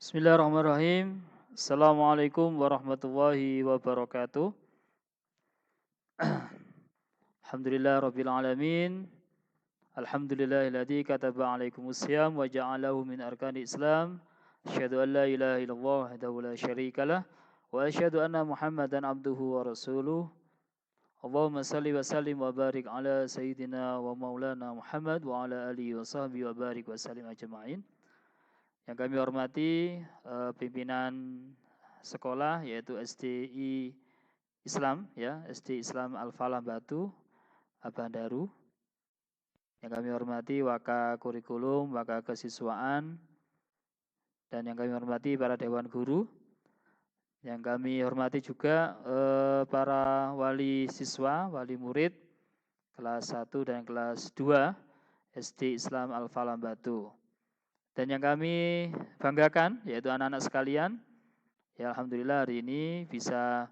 Bismillahirrahmanirrahim. Assalamualaikum warahmatullahi wabarakatuh. Alhamdulillah rabbil alamin. Alhamdulillahilladzi kataba alaikumus syiyam wa ja'alahu min arkani Islam. Asyhadu an la ilaha illallah wahdahu la syarikalah wa asyhadu anna Muhammadan abduhu wa rasuluh. Allahumma salli wa sallim wa barik ala sayyidina wa maulana Muhammad wa ala alihi wa sahbihi wa barik wa sallim ajma'in. Yang kami hormati pimpinan sekolah yaitu SDI Islam ya, SD Islam Al-Falah Batu, Abandaru. Yang kami hormati Waka Kurikulum, Waka Kesiswaan, dan yang kami hormati para dewan guru. Yang kami hormati juga para wali siswa, wali murid kelas 1 dan kelas 2 SD Islam Al-Falah Batu. Dan yang kami banggakan yaitu anak-anak sekalian, ya alhamdulillah hari ini bisa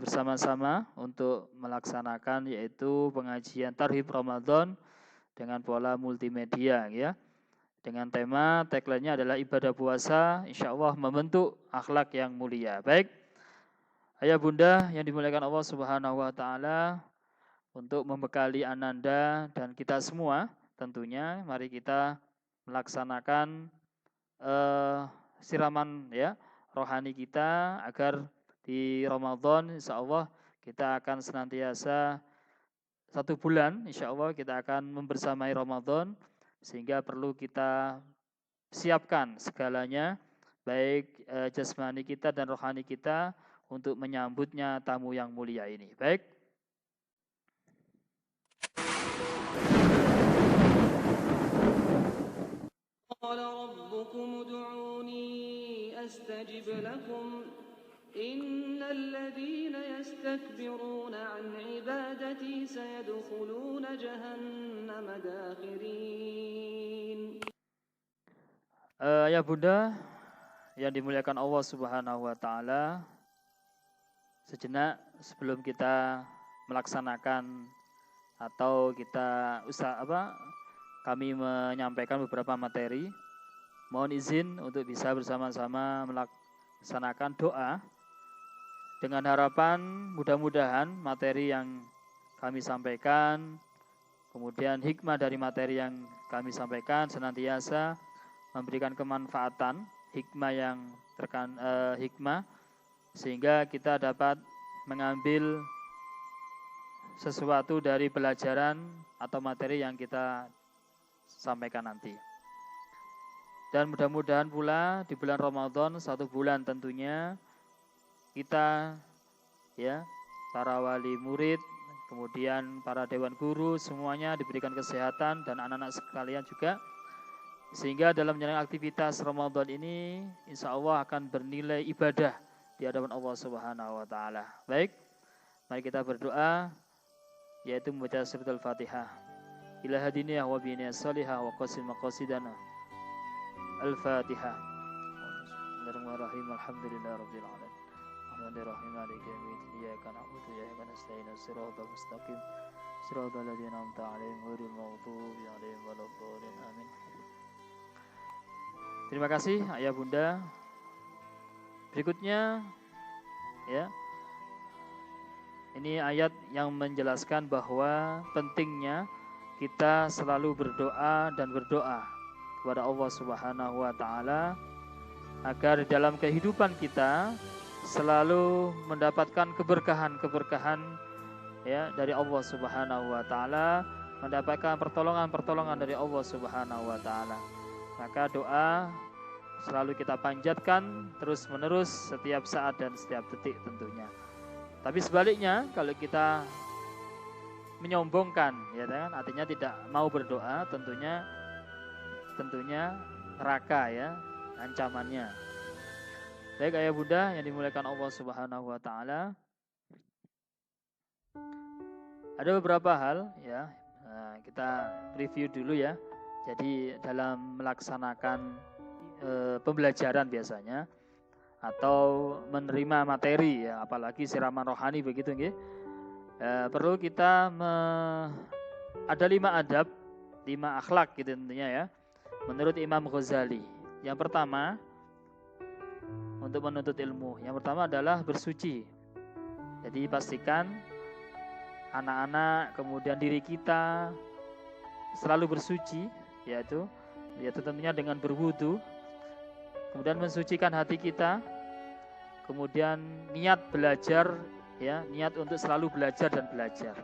bersama-sama untuk melaksanakan yaitu pengajian Tarhib Ramadan dengan pola multimedia ya. Dengan tema tagline-nya adalah ibadah puasa insyaallah membentuk akhlak yang mulia. Baik. Ayah bunda yang dimuliakan Allah Subhanahu wa taala, untuk membekali ananda dan kita semua tentunya mari kita melaksanakan siraman ya rohani kita agar di Ramadan insyaallah kita akan senantiasa 1 bulan insyaallah kita akan membersamai Ramadan, sehingga perlu kita siapkan segalanya baik jasmani kita dan rohani kita untuk menyambutnya tamu yang mulia ini. Baik. قال ربكم ادعوني أستجب لكم إن الذين يستكبرون عن عبادتي سيدخلون جهنم داخرين. Ya bunda yang dimuliakan Allah Subhanahu wa taala, sejenak sebelum kita melaksanakan atau kita kami menyampaikan beberapa materi, mohon izin untuk bisa bersama-sama melaksanakan doa dengan harapan mudah-mudahan materi yang kami sampaikan, kemudian hikmah dari materi yang kami sampaikan senantiasa memberikan kemanfaatan, hikmah sehingga kita dapat mengambil sesuatu dari pelajaran atau materi yang kita sampaikan nanti. Dan mudah-mudahan pula di bulan Ramadan 1 bulan tentunya kita ya para wali murid, kemudian para dewan guru semuanya diberikan kesehatan dan anak-anak sekalian juga, sehingga dalam menjalani aktivitas Ramadan ini insya Allah akan bernilai ibadah di hadapan Allah Subhanahu wa taala. Baik, mari kita berdoa yaitu membaca surat Al-Fatihah. Ila hadiniyah wa biniyah salihah wa qasim maqasidana. Al-Fatihah. Bismillahirrahmanirrahim. Alhamdulillah rabbil alamin. Rahmanirrahim maliki yaumiddin. Iyyaka na'budu wa iyyaka nasta'in. Shiratal mustaqim. Shiratal ladzina an'amta 'alaihim ghairil maghdubi 'alaihim waladdallin. Amin. Terima kasih ayah bunda. Berikutnya ya. Ini ayat yang menjelaskan bahwa pentingnya kita selalu berdoa dan berdoa kepada Allah Subhanahu wa taala agar dalam kehidupan kita selalu mendapatkan keberkahan ya dari Allah Subhanahu wa taala, mendapatkan pertolongan dari Allah Subhanahu wa taala. Maka doa selalu kita panjatkan terus-menerus setiap saat dan setiap detik tentunya. Tapi sebaliknya kalau kita menyombongkan ya kan, artinya tidak mau berdoa, tentunya neraka ya ancamannya. Baik ayah bunda yang dimuliakan Allah Subhanahu wa taala, ada beberapa hal ya, kita review dulu ya. Jadi dalam melaksanakan pembelajaran biasanya atau menerima materi ya, apalagi siraman rohani begitu nggih. Perlu kita ada 5 adab, 5 akhlak gitu tentunya ya. Menurut Imam Ghazali. Yang pertama, untuk menuntut ilmu. Yang pertama adalah bersuci. Jadi pastikan anak-anak, kemudian diri kita selalu bersuci, yaitu tentunya dengan berwudu, kemudian mensucikan hati kita, kemudian niat belajar, ya, niat untuk selalu belajar dan belajar.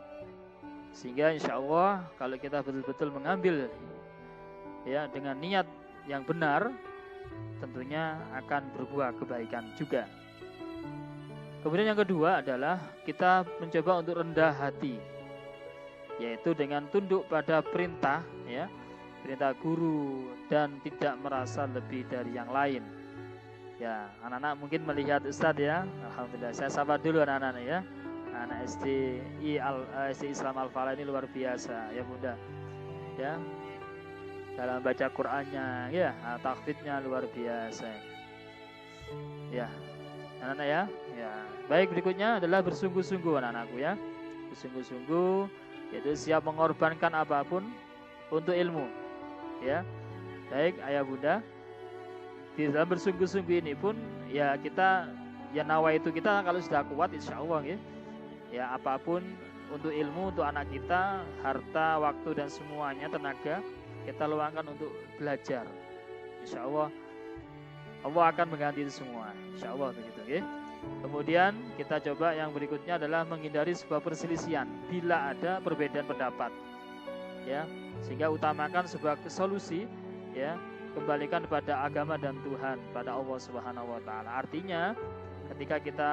Sehingga insya Allah kalau kita betul-betul mengambil, ya, dengan niat yang benar, tentunya akan berbuah kebaikan juga. Kemudian yang kedua adalah kita mencoba untuk rendah hati, yaitu dengan tunduk pada perintah, ya, perintah guru, dan tidak merasa lebih dari yang lain. Ya, anak-anak mungkin melihat Ustadz, ya, alhamdulillah. Saya sapa dulu anak-anak, ya. Anak SD Islam Al-Falah ini luar biasa, ya Bunda. Ya, dalam baca Qur'annya, ya, tahfidnya luar biasa. Ya, anak-anak, ya. Ya, baik, berikutnya adalah bersungguh-sungguh anak-anakku, ya. Bersungguh-sungguh, yaitu siap mengorbankan apapun untuk ilmu, ya. Baik ayah bunda, di dalam bersungguh-sungguh ini pun, ya, kita, ya, nawa itu kita kalau sudah kuat insya Allah, ya, apapun untuk ilmu, untuk anak kita, harta, waktu dan semuanya, tenaga kita luangkan untuk belajar. Insya Allah Allah akan mengganti itu semua, insya Allah begitu, ya. Kemudian kita coba yang berikutnya adalah menghindari sebuah perselisihan bila ada perbedaan pendapat, ya, sehingga utamakan sebuah solusi, ya, kembalikan pada agama dan Tuhan, pada Allah Subhanahu wa taala. Artinya ketika kita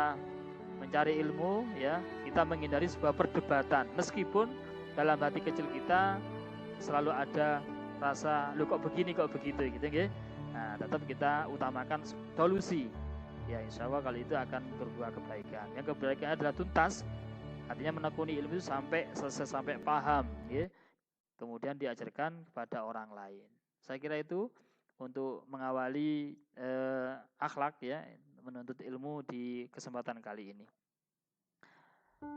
mencari ilmu, ya, kita menghindari sebuah perdebatan meskipun dalam hati kecil kita selalu ada rasa lu kok begini kok begitu gitu, ya. Nah, tetap kita utamakan solusi. Ya, insya Allah kali itu akan berbuah kebaikan. Yang kebaikan adalah tuntas, artinya menekuni ilmu itu sampai selesai, sampai paham, ya. Kemudian diajarkan kepada orang lain. Saya kira itu untuk mengawali akhlak, ya, menuntut ilmu di kesempatan kali ini.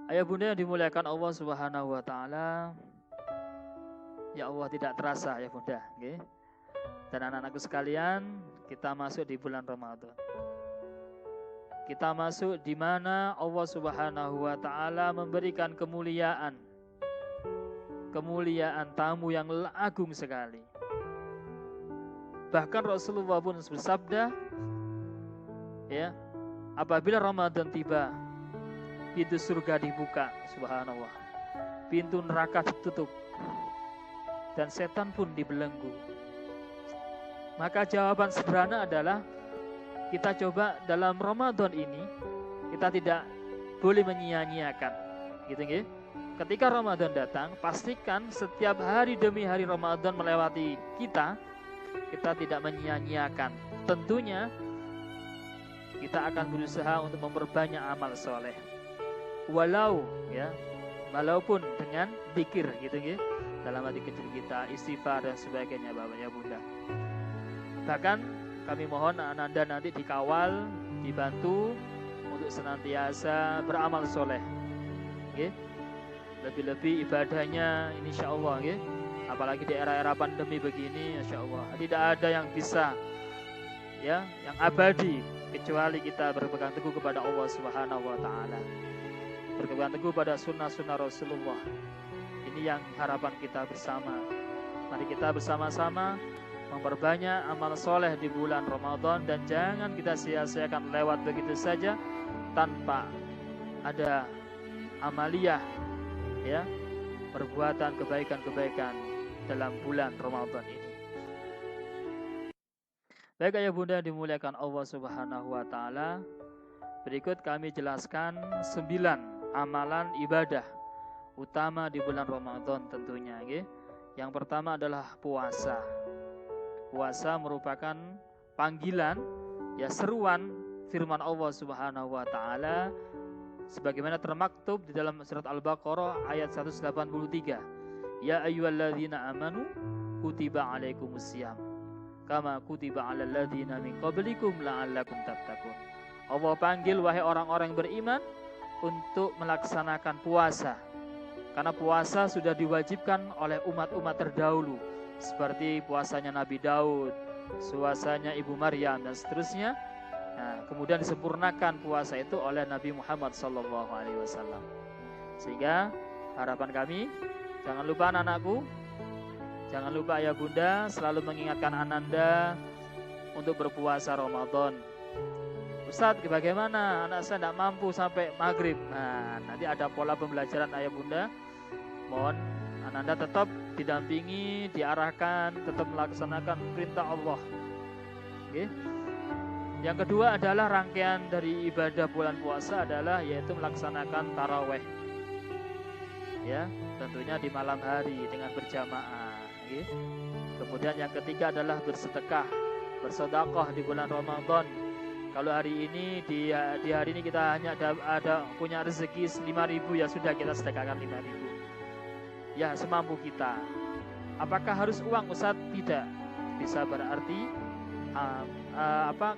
Ayah bunda yang dimuliakan Allah Subhanahu wa taala, ya Allah, tidak terasa ya bunda, okay? Dan anak-anakku sekalian, kita masuk di bulan Ramadan. Kita masuk di mana Allah Subhanahu wa taala memberikan kemuliaan tamu yang agung sekali. Bahkan Rasulullah pun bersabda, ya, apabila Ramadan tiba, pintu surga dibuka, subhanallah, pintu neraka ditutup, dan setan pun dibelenggu. Maka jawaban sederhana adalah kita coba dalam Ramadan ini, kita tidak boleh menyia-nyiakan, gitu, ya. Ketika Ramadan datang, pastikan setiap hari demi hari Ramadan melewati kita tidak menyia-nyiakan. Tentunya kita akan berusaha untuk memperbanyak amal soleh, walaupun dengan zikir, gitu, ya, dalam hati kecil kita, istighfar dan sebagainya, Bapak ya Bunda. Bahkan kami mohon Ananda nanti dikawal, dibantu untuk senantiasa beramal soleh, ya. Lebih-lebih ibadahnya ini insya Allah, ya. Apalagi di era-era pandemi begini, insya Allah tidak ada yang bisa, ya, yang abadi kecuali kita berpegang teguh kepada Allah Subhanahu wa taala, berpegang teguh pada sunnah-sunnah Rasulullah. Ini yang harapan kita bersama. Mari kita bersama-sama memperbanyak amal soleh di bulan Ramadan, dan jangan kita sia-siakan lewat begitu saja tanpa ada amaliyah, ya, perbuatan kebaikan-kebaikan dalam bulan Ramadan ini. Baik ayah bunda dimuliakan Allah Subhanahu wa taala, berikut kami jelaskan 9 amalan ibadah utama di bulan Ramadan tentunya, ya. Yang pertama adalah puasa. Puasa merupakan panggilan, ya, seruan firman Allah Subhanahu wa taala sebagaimana termaktub di dalam surat Al-Baqarah ayat 183. Ya ayyuhalladzina amanu kutiba alaikumusiyam kama kutiba alal ladzina min qablikum la'allakum tattaqun. Allah panggil wahai orang-orang yang beriman untuk melaksanakan puasa. Karena puasa sudah diwajibkan oleh umat-umat terdahulu, seperti puasanya Nabi Daud, puasanya Ibu Maryam dan seterusnya. Nah, kemudian disempurnakan puasa itu oleh Nabi Muhammad SAW. Sehingga harapan kami, jangan lupa anak-anakku, jangan lupa ayah bunda selalu mengingatkan Ananda untuk berpuasa Ramadan. Ustadz, bagaimana anak saya tidak mampu sampai maghrib? Nah, nanti ada pola pembelajaran ayah bunda. Mohon Ananda tetap didampingi, diarahkan, tetap melaksanakan perintah Allah. Oke. Yang kedua adalah rangkaian dari ibadah bulan puasa adalah yaitu melaksanakan taraweh. Ya, tentunya di malam hari dengan berjamaah. Oke. Kemudian yang ketiga adalah bersedekah, bersedekah di bulan Ramadan. Kalau hari ini di hari ini kita hanya ada punya rezeki 5.000, ya sudah kita sedekahkan 5.000. Ya, semampu kita. Apakah harus uang, Ustadz? Tidak. Bisa berarti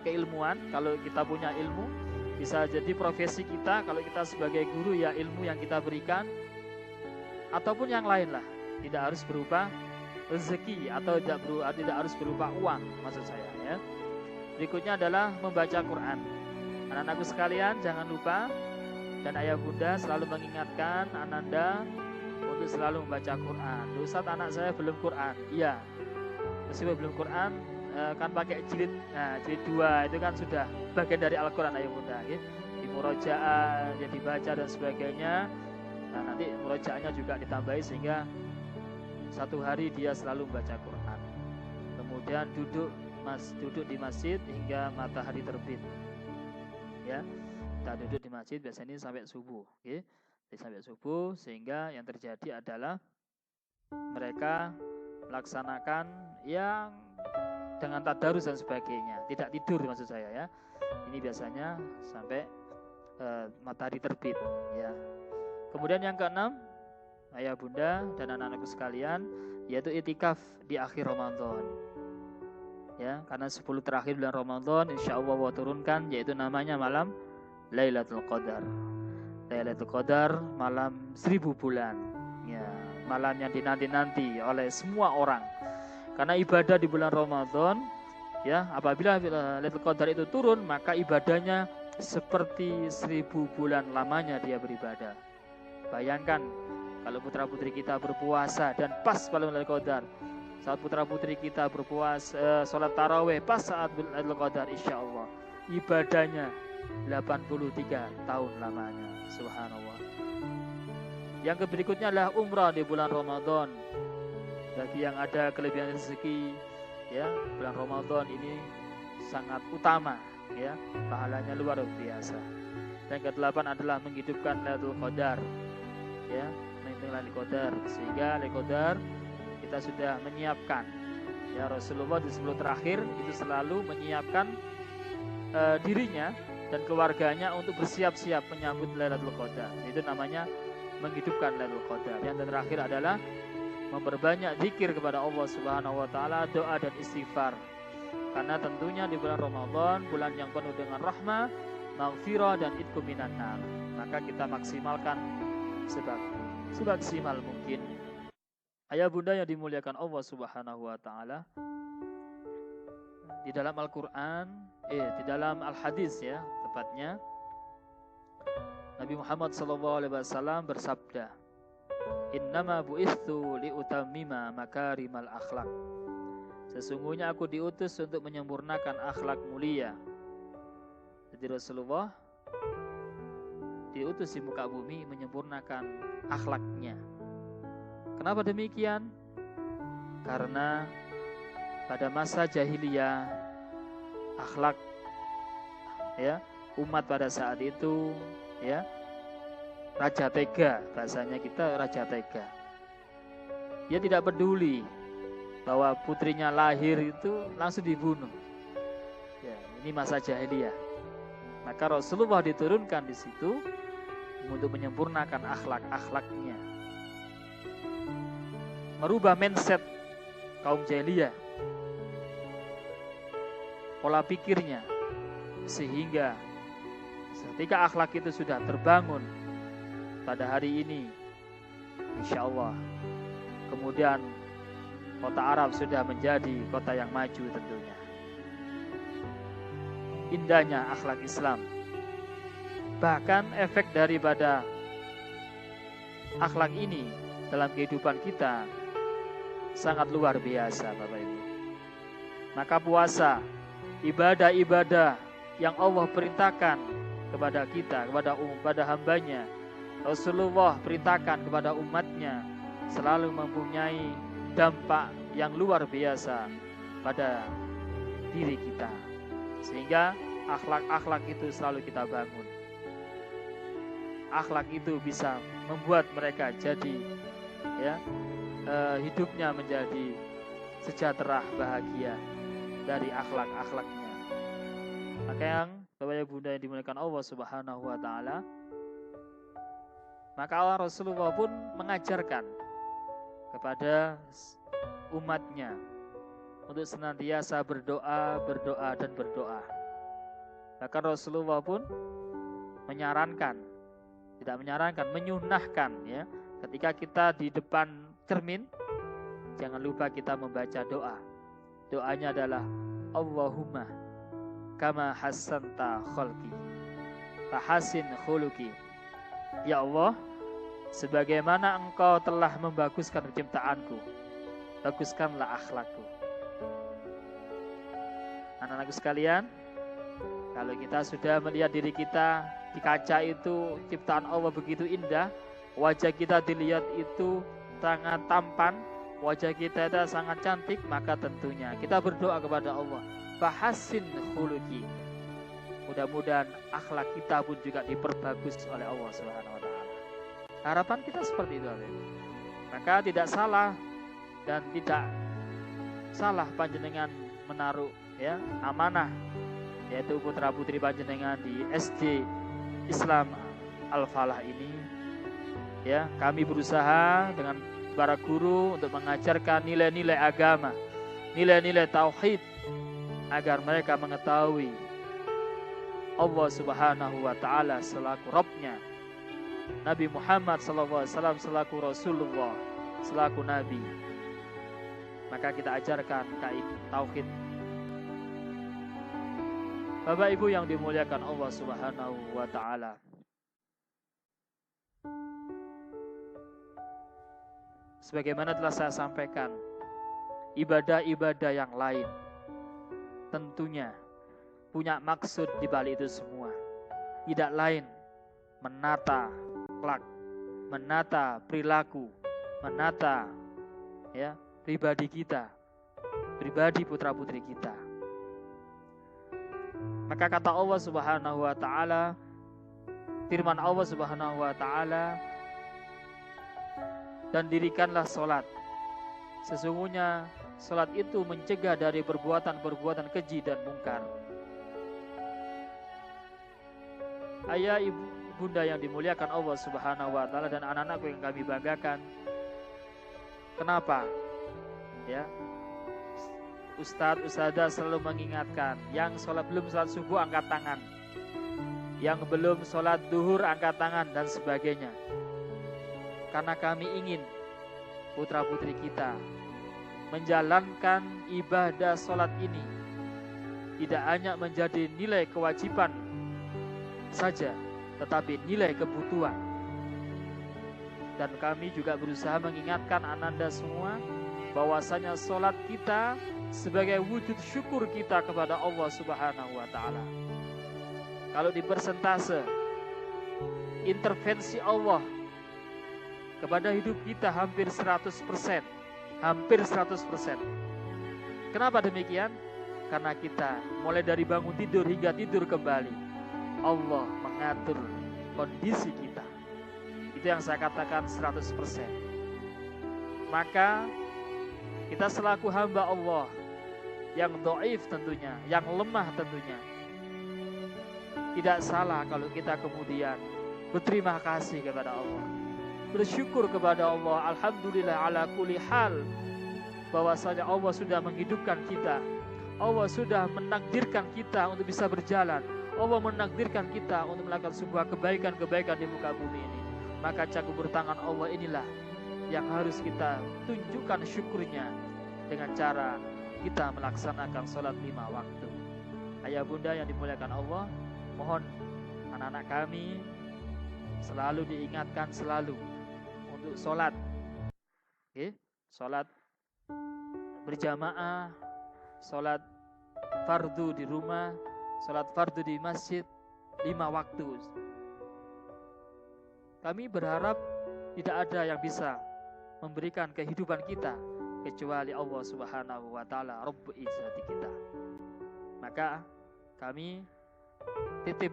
keilmuan. Kalau kita punya ilmu, bisa jadi profesi kita. Kalau kita sebagai guru, ya ilmu yang kita berikan, ataupun yang lain lah. Tidak harus berupa rezeki atau tidak harus berupa uang, maksud saya ya. Berikutnya adalah membaca Quran. Anak-anakku sekalian, jangan lupa, dan ayah bunda selalu mengingatkan Ananda untuk selalu membaca Quran. Ustaz, anak saya belum Quran. Iya, meskipun belum Quran, kan pakai jilid 2 itu kan sudah bagian dari Al-Quran ayah bunda ya. Di murojaah, ya dibaca dan sebagainya. Nah, nanti murojaahnya juga ditambahi sehingga satu hari dia selalu membaca Quran. Kemudian duduk di masjid hingga matahari terbit. Ya, kita duduk di masjid biasanya ini sampai subuh, okay? Sampai subuh, sehingga yang terjadi adalah mereka melaksanakan yang dengan tadarus dan sebagainya, tidak tidur maksud saya ya. Ini biasanya sampai matahari terbit, ya. Kemudian yang keenam, ayah bunda dan anak-anakku sekalian, yaitu itikaf di akhir Ramadan. Ya, karena 10 terakhir bulan Ramadan insya Allah turunkan, yaitu namanya malam Lailatul Qadar. Lailatul Qadar, malam 1000 bulan. Ya, malam yang dinanti-nanti oleh semua orang. Karena ibadah di bulan Ramadan, ya, apabila Lailatul Qadar itu turun, maka ibadahnya seperti 1000 bulan lamanya dia beribadah. Bayangkan kalau putra-putri kita berpuasa dan pas malam Lailatul Qadar. Saat putra-putri kita berpuasa, sholat taraweh pas saat Lailatul Qadar, insya Allah ibadahnya 83 tahun lamanya. Subhanallah. Yang berikutnya adalah umrah di bulan Ramadan. Bagi yang ada kelebihan rezeki, ya, bulan Ramadan ini sangat utama, ya, pahalanya luar biasa. Dan ke-8 adalah menghidupkan Lailatul Qadar, ya, menghidupkan Lailatul Qadar, sehingga Lailatul Qadar kita sudah menyiapkan, ya. Rasulullah di 10 terakhir itu selalu menyiapkan dirinya dan keluarganya untuk bersiap-siap menyambut Lailatul Qadar. Itu namanya menghidupkan Lailatul Qadar. Yang terakhir adalah memperbanyak zikir kepada Allah Subhanahu wa taala, doa dan istighfar. Karena tentunya di bulan Ramadan, bulan yang penuh dengan rahmah, maghfirah dan itqu minan nar. Maka kita maksimalkan semaksimal mungkin. Ayah bunda yang dimuliakan Allah Subhanahu wa taala, di dalam Al-Qur'an, di dalam Al-Hadis ya, tepatnya Nabi Muhammad SAW bersabda, "Innama bu'itsu liutammima makarimal akhlak." Sesungguhnya aku diutus untuk menyempurnakan akhlak mulia. Jadi Rasulullah diutus di muka bumi menyempurnakan akhlaknya. Kenapa demikian? Karena pada masa jahiliyah akhlak, ya, umat pada saat itu, ya, raja tega, bahasanya kita raja tega. Dia tidak peduli bahwa putrinya lahir itu langsung dibunuh. Ya, ini masa jahiliyah. Maka Rasulullah diturunkan di situ untuk menyempurnakan akhlak-akhlaknya, merubah mindset kaum jahiliyah, pola pikirnya, sehingga ketika akhlak itu sudah terbangun pada hari ini, insya Allah kemudian kota Arab sudah menjadi kota yang maju tentunya. indahnya akhlak Islam. Bahkan efek daripada akhlak ini dalam kehidupan kita sangat luar biasa, Bapak Ibu. Maka puasa, ibadah-ibadah yang Allah perintahkan kepada kita, kepada hambanya, Rasulullah perintahkan kepada umatnya, selalu mempunyai dampak yang luar biasa pada diri kita. Sehingga akhlak-akhlak itu selalu kita bangun. Akhlak itu bisa membuat mereka jadi hidupnya menjadi sejahtera, bahagia dari akhlak-akhlaknya. Maka yang Bapak Ibu Bunda yang dimuliakan Allah Subhanahu wa taala, maka Allah Rasulullah pun mengajarkan kepada umatnya untuk senantiasa berdoa dan berdoa. Bahkan Rasulullah pun menyunahkan ya, ketika kita di depan cermin, jangan lupa kita membaca doa. Doanya adalah Allahumma kama hassanta khalqi fahasin khuluqi. Ya Allah, sebagaimana Engkau telah membaguskan penciptaanku, baguskanlah akhlakku. Anak-anakku sekalian, kalau kita sudah melihat diri kita di kaca itu, ciptaan Allah begitu indah, wajah kita dilihat itu sangat tampan, wajah kita itu sangat cantik, maka tentunya kita berdoa kepada Allah, fahasin khuluqi. Mudah-mudahan akhlak kita pun juga diperbagus oleh Allah Subhanahu wa taala. Harapan kita seperti itu. Maka tidak salah dan tidak salah panjenengan menaruh ya amanah, yaitu putra-putri panjenengan di SD Islam Al-Falah ini. Ya, kami berusaha dengan para guru untuk mengajarkan nilai-nilai agama, nilai-nilai tauhid, agar mereka mengetahui Allah Subhanahu wa taala selaku Rabb-nya, Nabi Muhammad SAW selaku Rasulullah, selaku Nabi. Maka kita ajarkan kaidah tauhid. Bapak Ibu yang dimuliakan Allah Subhanahu wa taala, sebagaimana telah saya sampaikan, ibadah-ibadah yang lain tentunya punya maksud di balik itu semua. Tidak lain menata akhlak, menata perilaku, menata ya pribadi kita, pribadi putra-putri kita. Maka kata Allah Subhanahu wa taala, firman Allah Subhanahu wa taala, dan dirikanlah salat. Sesungguhnya salat itu mencegah dari perbuatan-perbuatan keji dan mungkar. Ayah, ibu, bunda yang dimuliakan Allah Subhanahu wa taala dan anak-anakku yang kami banggakan. Kenapa? Ya. Ustadz selalu mengingatkan, yang belum sholat subuh angkat tangan, yang belum sholat duhur angkat tangan, dan sebagainya. Karena kami ingin putra-putri kita menjalankan ibadah sholat ini tidak hanya menjadi nilai kewajiban saja, tetapi nilai kebutuhan. Dan kami juga berusaha mengingatkan ananda semua bahwasanya sholat kita sebagai wujud syukur kita kepada Allah Subhanahu wa taala. Kalau di persentase intervensi Allah kepada hidup kita hampir 100%. Hampir 100%. Kenapa demikian? Karena kita mulai dari bangun tidur hingga tidur kembali, Allah mengatur kondisi kita. Itu yang saya katakan 100%. Maka kita selaku hamba Allah yang dhaif tentunya, yang lemah tentunya, tidak salah kalau kita kemudian berterima kasih kepada Allah, bersyukur kepada Allah, alhamdulillah ala kulli hal, bahwasanya Allah sudah menghidupkan kita, Allah sudah menakdirkan kita untuk bisa berjalan, Allah menakdirkan kita untuk melakukan sebuah kebaikan-kebaikan di muka bumi ini. Maka cakup tangan Allah inilah yang harus kita tunjukkan syukurnya dengan cara kita melaksanakan sholat 5 waktu. ayah bunda yang dimuliakan Allah, mohon anak-anak kami selalu diingatkan selalu untuk sholat, sholat berjamaah, sholat fardu di rumah, sholat fardu di masjid 5 waktu. Kami berharap tidak ada yang bisa memberikan kehidupan kita kecuali Allah Subhanahu wa taala, Rabbul Izzati kita. Maka kami titip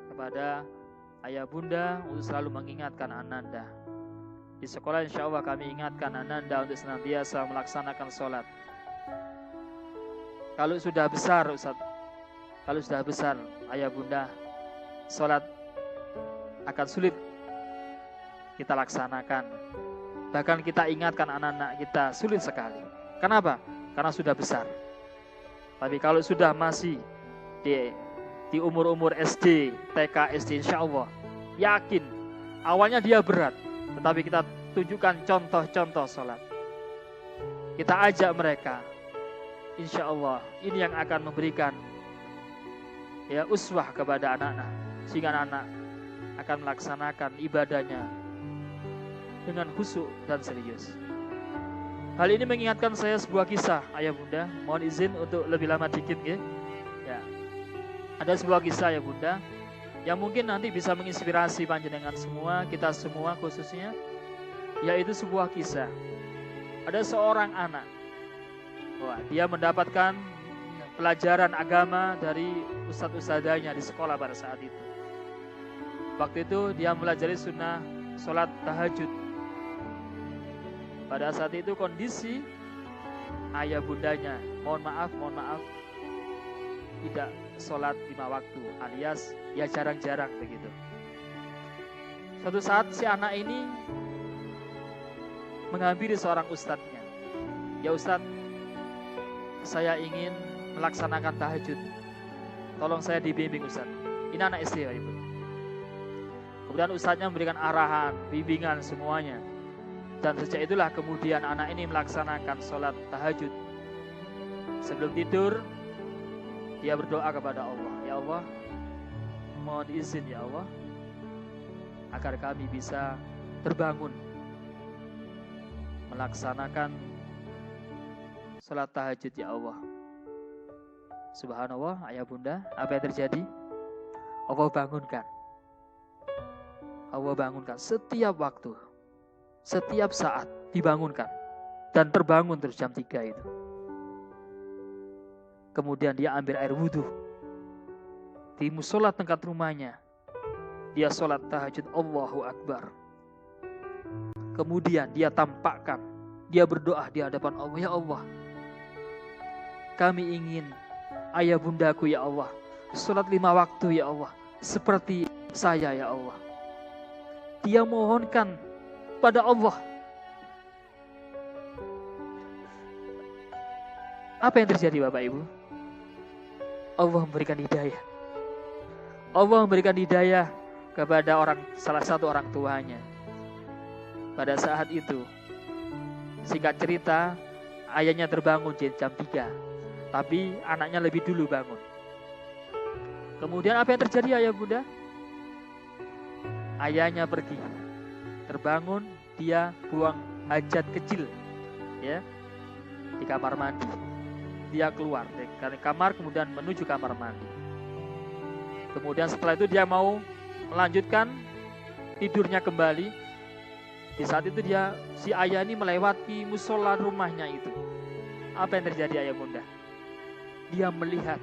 kepada ayah bunda untuk selalu mengingatkan ananda. Di sekolah insya Allah kami ingatkan ananda untuk senantiasa melaksanakan sholat. Kalau sudah besar Ustaz, kalau sudah besar ayah bunda, sholat akan sulit kita laksanakan. Bahkan kita ingatkan anak-anak kita sulit sekali. Kenapa? Karena sudah besar. Tapi kalau sudah masih di umur-umur SD, TK, SD, insya Allah yakin awalnya dia berat, tetapi kita tunjukkan contoh-contoh sholat. Kita ajak mereka, insya Allah ini yang akan memberikan uswah kepada anak-anak, sehingga anak-anak akan melaksanakan ibadahnya dengan khusyuk dan serius. Hal ini mengingatkan saya sebuah kisah ayah bunda. Mohon izin untuk lebih lama dikit ya. Ada sebuah kisah ayah bunda yang mungkin nanti bisa menginspirasi panjenengan semua, kita semua khususnya, yaitu sebuah kisah. Ada seorang anak, dia mendapatkan pelajaran agama dari ustadz-ustadzanya di sekolah pada saat itu. Waktu itu dia mempelajari sunnah sholat tahajud. Pada saat itu kondisi ayah bundanya, mohon maaf, tidak sholat 5 waktu, alias ya jarang-jarang begitu. Suatu saat si anak ini menghampiri seorang ustadznya. Ya Ustadz, saya ingin melaksanakan tahajud. Tolong saya dibimbing Ustadz. Ini anak SD ya Ibu. Kemudian ustadznya memberikan arahan, bimbingan semuanya. Dan sejak itulah kemudian anak ini melaksanakan sholat tahajud. Sebelum tidur, dia berdoa kepada Allah. Ya Allah, mohon izin ya Allah, agar kami bisa terbangun melaksanakan sholat tahajud ya Allah. Subhanallah, ayah bunda, apa yang terjadi? Allah bangunkan. Allah bangunkan setiap waktu, setiap saat dibangunkan. Dan terbangun terus jam 3 itu. Kemudian dia ambil air wudhu di musola dekat rumahnya. Dia sholat tahajud Allahu Akbar. Kemudian dia tampakkan, dia berdoa di hadapan Allah. Ya Allah, kami ingin ayah bundaku ya Allah sholat 5 waktu ya Allah seperti saya ya Allah. Dia mohonkan pada Allah. Apa yang terjadi Bapak Ibu? Allah memberikan hidayah. Allah memberikan hidayah kepada salah satu orang tuanya. Pada saat itu, singkat cerita, ayahnya terbangun jam 3. Tapi anaknya lebih dulu bangun. Kemudian apa yang terjadi ayah bunda? Ayahnya pergi, terbangun, dia buang hajat kecil ya di kamar mandi. Dia keluar dari kamar kemudian menuju kamar mandi. Kemudian setelah itu dia mau melanjutkan tidurnya kembali. Di saat itu si ayah ini melewati musola rumahnya itu. Apa yang terjadi ayah bunda? Dia melihat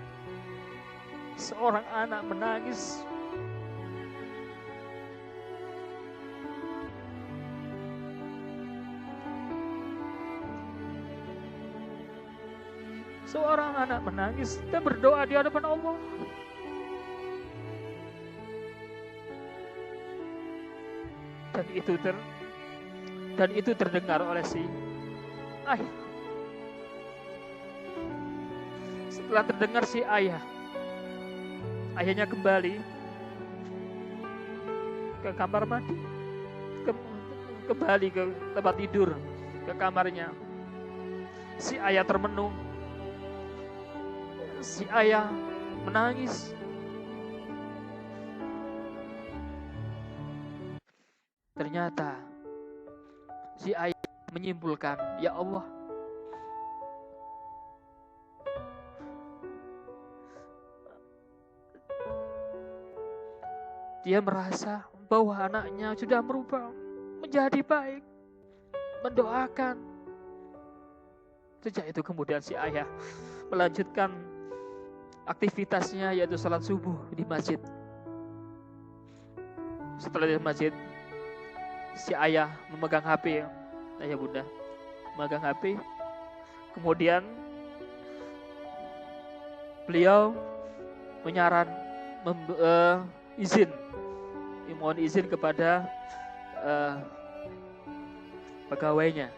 seorang anak menangis. Seorang anak menangis dan berdoa di hadapan Allah. Dan itu terdengar oleh si ayah. Setelah terdengar si ayahnya kembali ke kamar mandi, kembali ke tempat tidur, ke kamarnya. Si ayah termenung, si ayah menangis. Ternyata si ayah menyimpulkan, ya Allah, dia merasa bahwa anaknya sudah berubah menjadi baik, mendoakan. Sejak itu kemudian si ayah melanjutkan aktivitasnya, yaitu salat subuh di masjid. Setelah di masjid, si ayah memegang HP, ayah bunda memegang HP. Kemudian beliau mohon izin kepada pegawainya,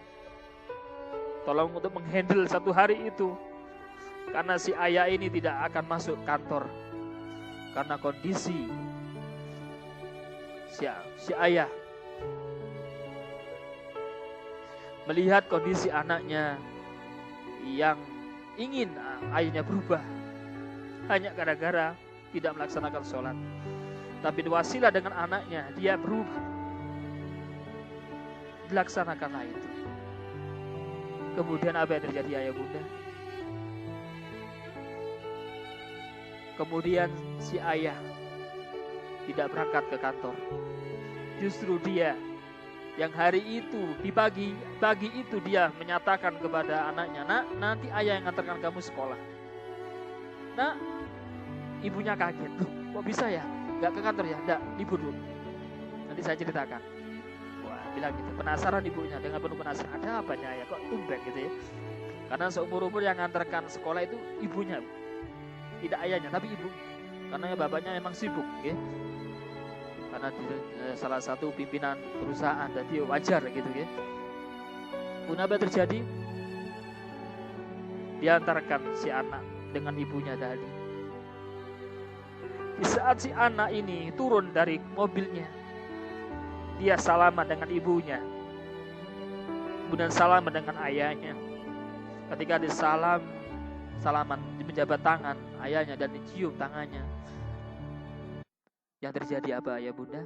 tolong untuk menghandle satu hari itu, karena si ayah ini tidak akan masuk kantor karena kondisi si ayah melihat kondisi anaknya yang ingin ayahnya berubah hanya gara-gara tidak melaksanakan sholat. Tapi wasilah dengan anaknya dia berubah, dilaksanakanlah itu. Kemudian apa yang terjadi ayah bunda? Kemudian si ayah tidak berangkat ke kantor. Justru dia yang hari itu di pagi itu dia menyatakan kepada anaknya, nak, nanti ayah yang ngantarkan kamu sekolah. Nah, ibunya kaget, loh kok bisa ya? Gak ke kantor ya? Enggak, libur dulu. Nanti saya ceritakan. Wah, bilang gitu. Penasaran ibunya, dengan penuh penasaran. Ada apanya ya? Kok tumben gitu ya? Karena seumur-umur yang ngantarkan sekolah itu ibunya, tidak ayahnya, tapi ibu. Karena bapaknya memang sibuk, ya. Karena salah satu pimpinan perusahaan, jadi wajar gitu ya. Kemudian apa terjadi? Diantarkan si anak dengan ibunya tadi. Di saat si anak ini turun dari mobilnya, dia salaman dengan ibunya, kemudian salaman dengan ayahnya. Ketika salaman, menjabat tangan ayahnya dan dicium tangannya. Yang terjadi apa ya bunda?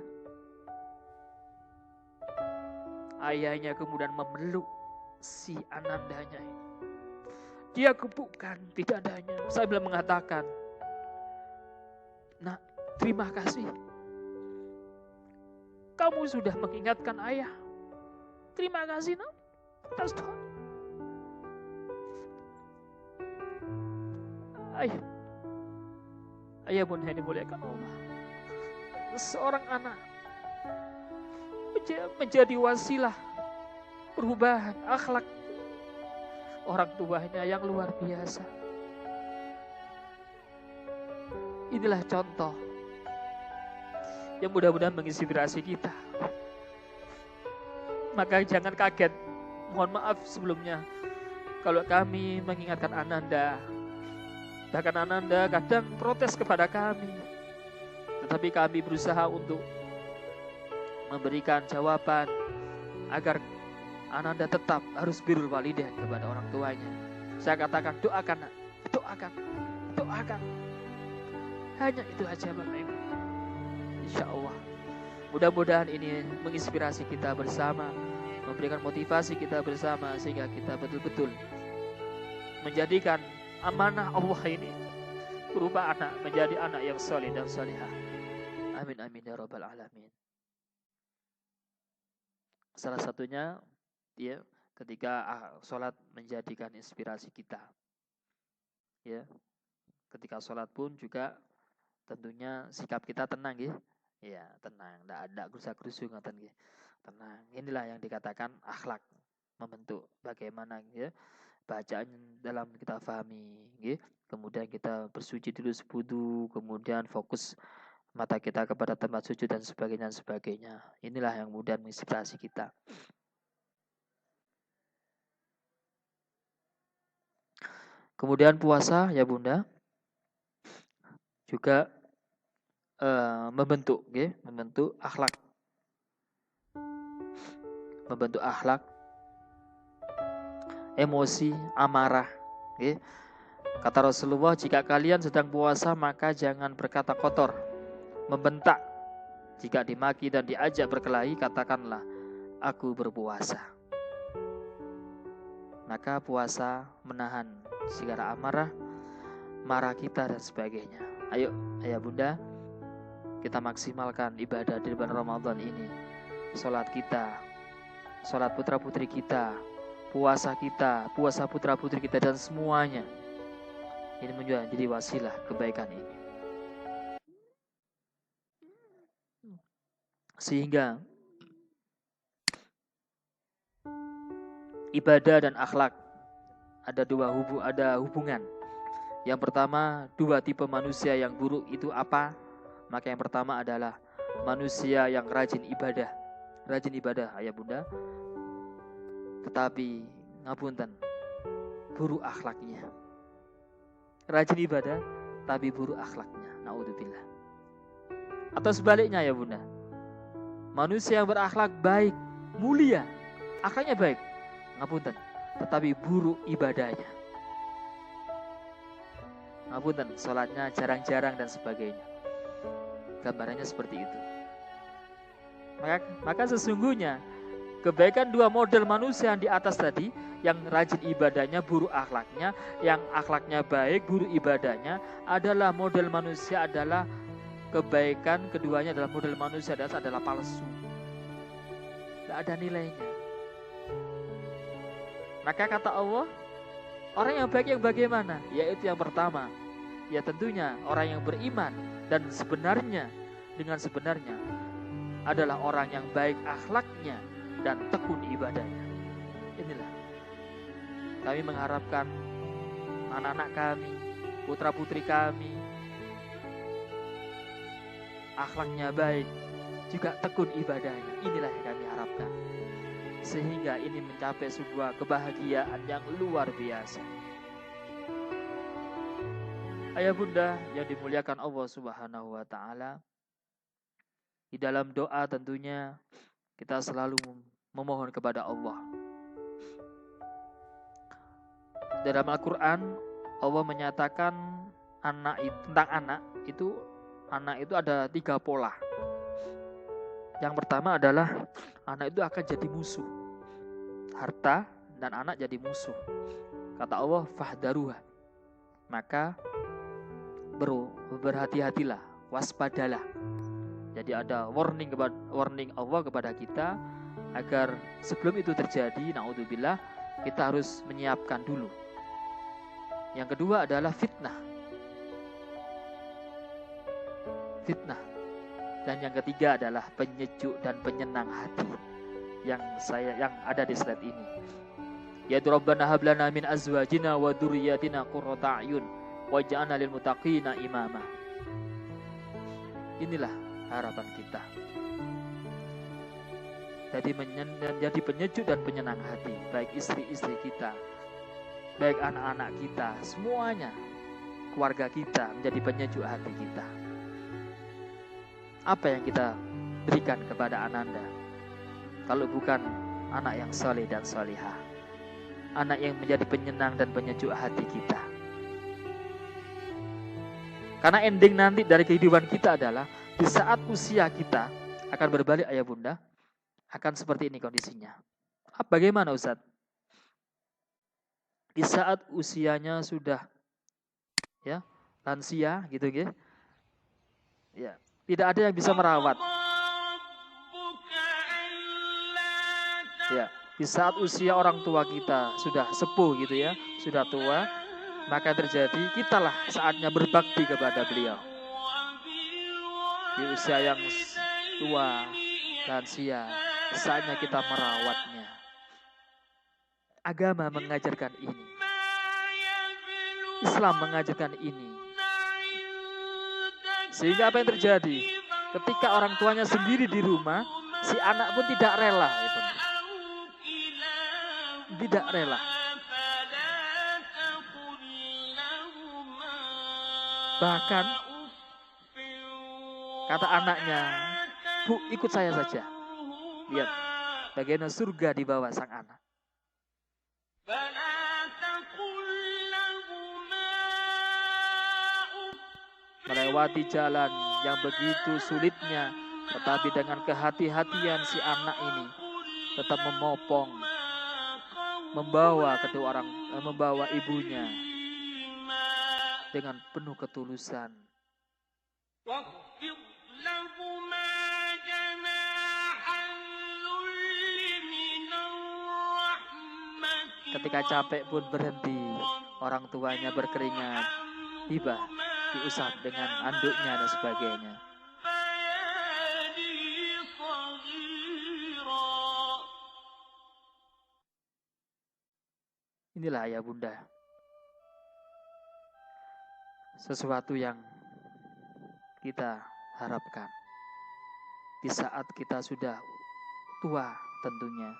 Ayahnya kemudian memeluk si Anandanya. Dia kepukkan dadanya sambil mengatakan, nak, terima kasih. Kamu sudah mengingatkan ayah. Terima kasih, nak. Atas doa. Ayah bunda ini dimuliakan Allah. Seorang anak menjadi wasilah perubahan akhlak orang tuanya yang luar biasa. Inilah contoh yang mudah-mudahan menginspirasi kita. Maka jangan kaget, mohon maaf sebelumnya kalau kami mengingatkan Ananda, bahkan Ananda kadang protes kepada kami. Tetapi kami berusaha untuk memberikan jawaban agar Ananda tetap harus birrul walidain kepada orang tuanya. Saya katakan, doakan, nak. Doakan. Hanya itu aja Bapak Ibu. Insya Allah. Mudah-mudahan ini menginspirasi kita bersama, memberikan motivasi kita bersama, sehingga kita betul-betul menjadikan amanah Allah ini berupa anak menjadi anak yang saleh dan salihah. Amin amin ya rabbal alamin. Salah satunya ya ketika sholat menjadikan inspirasi kita. Ya. Ketika sholat pun juga tentunya sikap kita tenang ya. Ya, tenang, enggak ada gerusa-gerusu ngoten nggih. Tenang. Inilah yang dikatakan akhlak, membentuk bagaimana ya bacaan dalam kita fahami nggih. Kemudian kita bersuci dulu sebudu, kemudian fokus mata kita kepada tempat sujud dan sebagainya. Inilah yang kemudian menginspirasi kita. Kemudian puasa ya bunda juga membentuk akhlak, emosi, amarah, Kata Rasulullah, jika kalian sedang puasa maka jangan berkata kotor, membentak. Jika dimaki dan diajak berkelahi, katakanlah, aku berpuasa. Maka puasa menahan segala amarah, marah kita dan sebagainya. Ayo ayah bunda, kita maksimalkan ibadah di bulan Ramadan ini. Salat kita, salat putra putri kita, puasa kita, puasa putra putri kita, dan semuanya ini menjadi wasilah kebaikan ini. Sehingga ibadah dan akhlak ada hubungan. Yang pertama, dua tipe manusia yang buruk itu apa? Maka yang pertama adalah manusia yang rajin ibadah ayah bunda, tetapi ngapunten, buruk akhlaknya. Rajin ibadah tapi buruk akhlaknya, naudzubillah. Atau sebaliknya ya bunda, manusia yang berakhlak baik, mulia, akhlaknya baik, ngapunten, tetapi buruk ibadahnya. Ngapunten, sholatnya jarang-jarang dan sebagainya. Gambarannya seperti itu. Maka sesungguhnya kebaikan dua model manusia yang di atas tadi, yang rajin ibadahnya, buruk akhlaknya, yang akhlaknya baik, buruk ibadahnya, adalah model manusia, adalah kebaikan keduanya adalah model manusia adalah palsu. Tidak ada nilainya. Maka kata Allah, orang yang baik yang bagaimana? Yaitu yang pertama, ya tentunya orang yang beriman dan dengan sebenarnya adalah orang yang baik akhlaknya dan tekun ibadahnya. Inilah kami mengharapkan anak-anak kami, putra putri kami, akhlaknya baik, juga tekun ibadahnya. Inilah yang kami harapkan, sehingga ini mencapai sebuah kebahagiaan yang luar biasa. Ayah bunda yang dimuliakan Allah Subhanahu wa Ta'ala, di dalam doa tentunya kita selalu memohon kepada Allah. Dalam Al-Quran Allah menyatakan tentang anak itu ada 3 pola. Yang pertama adalah anak itu akan jadi musuh. Harta dan anak jadi musuh. Kata Allah, fahdaruha. Maka berhati-hatilah, waspadalah. Jadi ada warning Allah kepada kita agar sebelum itu terjadi, naudzubillah, kita harus menyiapkan dulu. Yang kedua adalah fitnah. Dan yang ketiga adalah penyejuk dan penyenang hati yang ada di slide ini. Ya Rabbana hab lana min azwajina wa dzurriyyatina qurrata a'yun waj'alna lil muttaqina imama. Inilah harapan kita. Jadi penyejuk dan penyenang hati, baik istri-istri kita, baik anak-anak kita, semuanya, keluarga kita menjadi penyejuk hati kita. Apa yang kita berikan kepada ananda kalau bukan anak yang soleh dan solihah, anak yang menjadi penyenang dan penyejuk hati kita? Karena ending nanti dari kehidupan kita adalah di saat usia kita akan berbalik ayah bunda, akan seperti ini kondisinya. Bagaimana Ustaz? Di saat usianya sudah ya lansia gitu ya. Ya, tidak ada yang bisa merawat. Ya, di saat usia orang tua kita sudah sepuh gitu ya, sudah tua, maka terjadi kitalah saatnya berbakti kepada beliau. Di usia yang tua, lansia, saatnya kita merawatnya. Agama mengajarkan ini. Islam mengajarkan ini. Sehingga apa yang terjadi? Ketika orang tuanya sendiri di rumah, si anak pun tidak rela. Tidak rela. Bahkan kata anaknya, Bu, ikut saya saja. Lihat, bagaimana surga di bawah sang anak. melewati jalan yang begitu sulitnya, tetapi dengan kehati-hatian si anak ini tetap memopong, membawa ibunya dengan penuh ketulusan. Ketika capek pun berhenti, orang tuanya berkeringat, tiba diusap dengan anduknya dan sebagainya. Inilah ayah bunda. Sesuatu yang kita harapkan di saat kita sudah tua, tentunya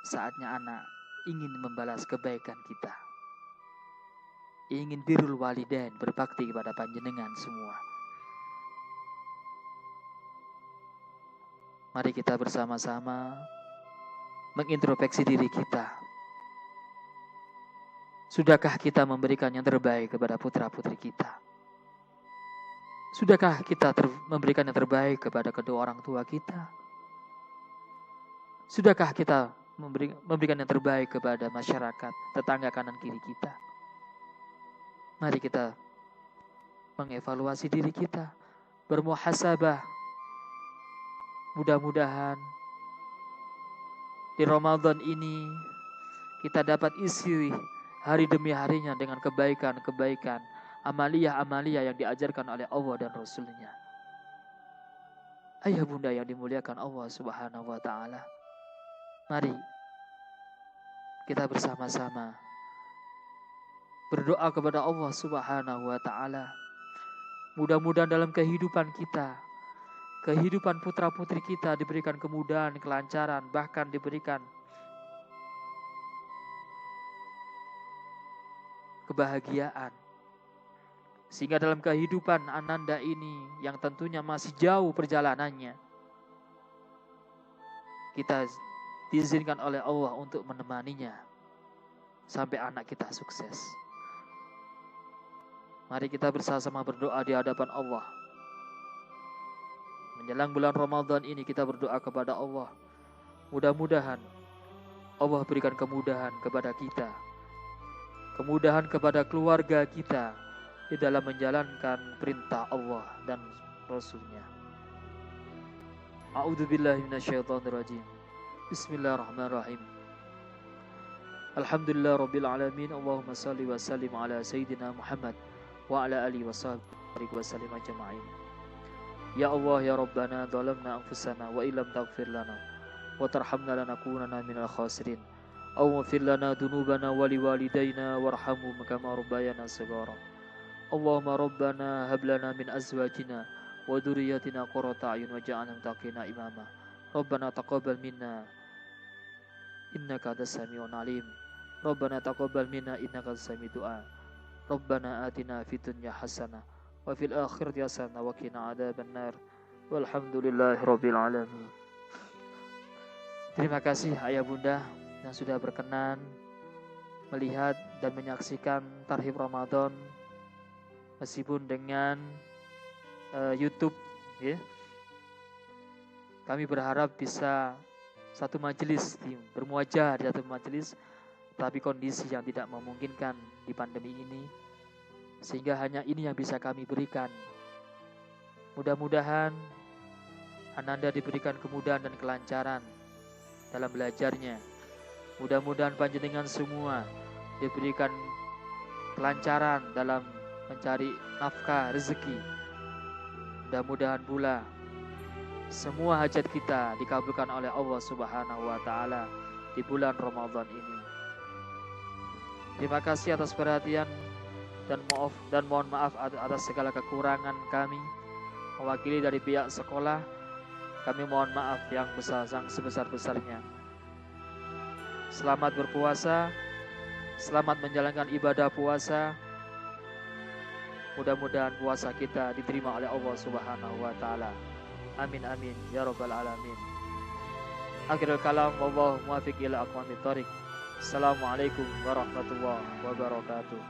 saatnya anak ingin membalas kebaikan kita, ingin birrul walidain, berbakti kepada panjenengan semua. Mari kita bersama-sama mengintrospeksi diri kita. Sudahkah kita memberikan yang terbaik kepada putra-putri kita? Sudahkah kita memberikan yang terbaik kepada kedua orang tua kita? Sudahkah kita memberikan yang terbaik kepada masyarakat, tetangga kanan kiri kita? Mari kita mengevaluasi diri kita, bermuhasabah. Mudah-mudahan di Ramadan ini kita dapat isi hari demi harinya dengan kebaikan-kebaikan, amaliyah-amaliyah yang diajarkan oleh Allah dan Rasul-Nya. Ayah bunda yang dimuliakan Allah Subhanahu wa ta'ala, mari kita bersama-sama berdoa kepada Allah Subhanahu wa ta'ala. Mudah-mudahan dalam kehidupan kita, kehidupan putra-putri kita diberikan kemudahan, kelancaran, bahkan diberikan kebahagiaan. Sehingga dalam kehidupan ananda ini yang tentunya masih jauh perjalanannya, kita diizinkan oleh Allah untuk menemaninya sampai anak kita sukses. Mari kita bersama-sama berdoa di hadapan Allah. Menjelang bulan Ramadan ini kita berdoa kepada Allah. Mudah-mudahan Allah berikan kemudahan kepada kita, kemudahan kepada keluarga kita di dalam menjalankan perintah Allah dan Rasul-Nya. A'udzubillahi minasyaitonirrajim. Bismillahirrahmanirrahim. Alhamdulillah rabbil alamin. Allahumma salli wa sallim ala sayyidina Muhammad wa ala alihi wa sahbihi wa sallim ajma'in. Ya Allah ya Rabbana zalamna anfusana wa illam taghfir lana wa tarhamna lanakunanna minal khasirin. Aghfir lana dhunubana wa liwalidayna warhamhum kama rabbayana shighara. Allahumma rabbana hab lana min azwajina wa dhurriyyatina qurrata a'yun waj'alna muttaqina imama. Rabbana taqabbal minna innaka antas samiul alim. Rabbana taqabbal minna innaka antas samiud du'a. Rabbana atina fid dunya hasanah wa fil akhirati hasanah wa qina adzabannar. Walhamdulillahi rabbil alamin. Terima kasih ayah bunda yang sudah berkenan melihat dan menyaksikan Tarhib Ramadan meskipun dengan YouTube, ya. Kami berharap bisa satu majelis, bermuajah di satu majelis, tapi kondisi yang tidak memungkinkan di pandemi ini, sehingga hanya ini yang bisa kami berikan. Mudah-mudahan ananda diberikan kemudahan dan kelancaran dalam belajarnya. Mudah-mudahan panjenengan semua diberikan kelancaran dalam mencari nafkah rezeki. Mudah-mudahan pula semua hajat kita dikabulkan oleh Allah Subhanahu wa ta'ala di bulan Ramadan ini. Terima kasih atas perhatian dan mohon maaf atas segala kekurangan kami. Mewakili dari pihak sekolah, kami mohon maaf yang sebesar-besarnya. Selamat berpuasa, selamat menjalankan ibadah puasa. Mudah-mudahan puasa kita diterima oleh Allah Subhanahu wa ta'ala. Amin amin ya rabbal alamin. Akhirul kalam, wallahu muwaffiq ila aqwamit thoriq. Assalamualaikum warahmatullahi wabarakatuh.